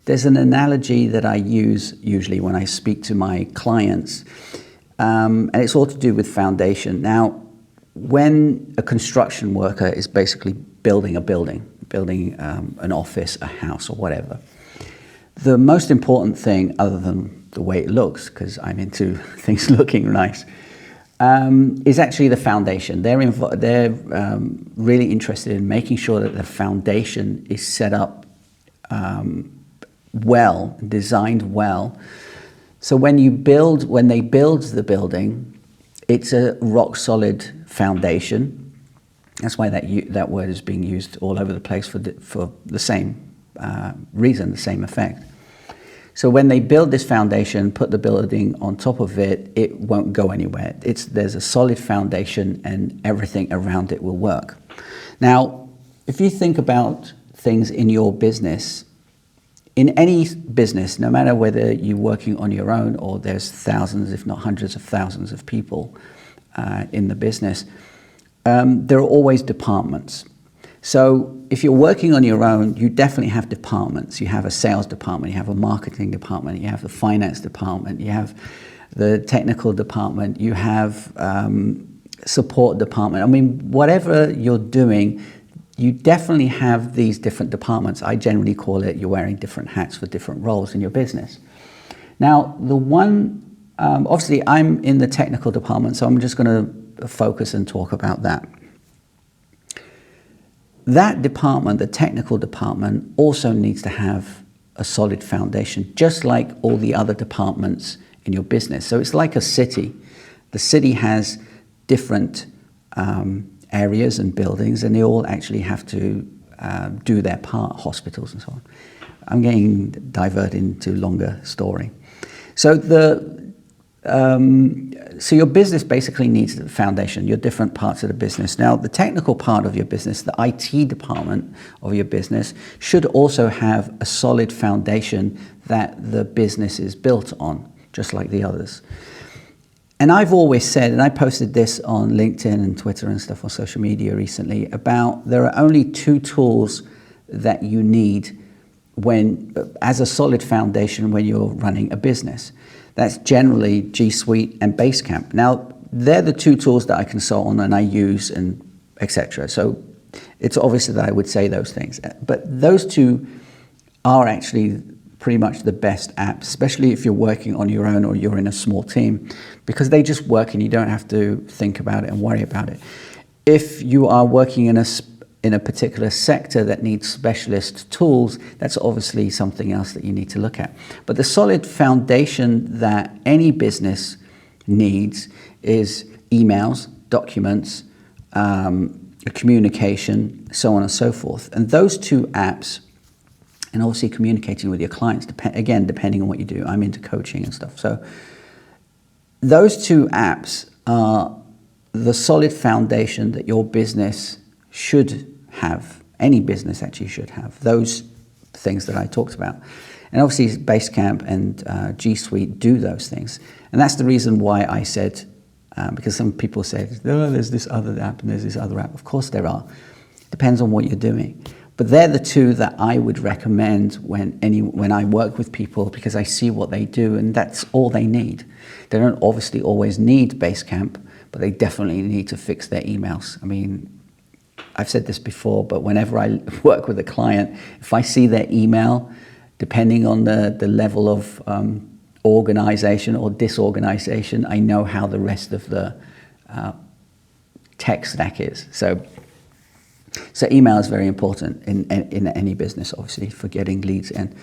there's an analogy that I use usually when I speak to my clients, and it's all to do with foundation. Now, when a construction worker is basically building a building, an office, a house, or whatever, the most important thing, other than the way it looks, because I'm into things looking nice, is actually the foundation. They're really interested in making sure that the foundation is set up well, designed well. So when they build the building, it's a rock solid foundation. That's why that word is being used all over the place for the same reason, the same effect. So when they build this foundation, put the building on top of it, it won't go anywhere. There's a solid foundation and everything around it will work. Now, if you think about things in your business, in any business, no matter whether you're working on your own or there's thousands, if not hundreds of thousands of people in the business, there are always departments. So if you're working on your own, you definitely have departments. You have a sales department, you have a marketing department, you have the finance department, you have the technical department, you have support department. I mean, whatever you're doing, you definitely have these different departments. I generally call it you're wearing different hats for different roles in your business. Now, obviously I'm in the technical department, so I'm just going to focus and talk about that. That department, the technical department, also needs to have a solid foundation, just like all the other departments in your business. So it's like a city. The city has different areas and buildings, and they all actually have to do their part, hospitals and so on. I'm getting diverted into longer story. So so your business basically needs a foundation, your different parts of the business. Now, the technical part of your business, the IT department of your business, should also have a solid foundation that the business is built on, just like the others. And I've always said, and I posted this on LinkedIn and Twitter and stuff on social media recently, about there are only two tools that you need as a solid foundation when you're running a business. That's generally G Suite and Basecamp. Now, they're the two tools that I consult on and I use, and etc. So it's obvious that I would say those things. But those two are actually pretty much the best apps, especially if you're working on your own or you're in a small team, because they just work and you don't have to think about it and worry about it. If you are working in a particular sector that needs specialist tools, that's obviously something else that you need to look at. But the solid foundation that any business needs is emails, documents, communication, so on and so forth. And those two apps, and obviously communicating with your clients, again, depending on what you do. I'm into coaching and stuff. So those two apps are the solid foundation that your business should have. Any business actually should have those things that I talked about. And obviously Basecamp and G Suite do those things. And that's the reason why I said, because some people said, oh, there's this other app and there's this other app. Of course there are. Depends on what you're doing. But they're the two that I would recommend when I work with people, because I see what they do and that's all they need. They don't obviously always need Basecamp, but they definitely need to fix their emails. I mean, I've said this before, but whenever I work with a client, if I see their email, depending on the level of organization or disorganization, I know how the rest of the tech stack is. So email is very important in any business, obviously, for getting leads in.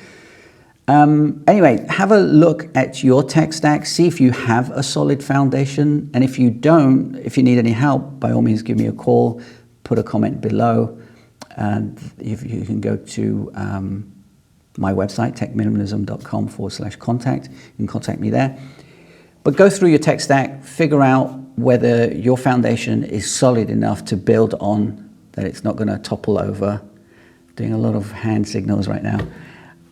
Anyway, have a look at your tech stack, see if you have a solid foundation. And if you don't, if you need any help, by all means, give me a call, put a comment below. And if you can go to my website, techminimalism.com/contact. You can contact me there. But go through your tech stack, figure out whether your foundation is solid enough to build on, that it's not going to topple over. Doing a lot of hand signals right now.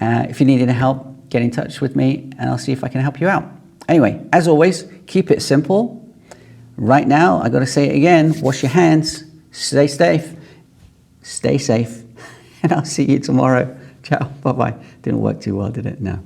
If you need any help, get in touch with me and I'll see if I can help you out. Anyway, as always, keep it simple. Right now, I got to say it again, wash your hands, stay safe, and I'll see you tomorrow. Ciao. Bye-bye. Didn't work too well, did it? No.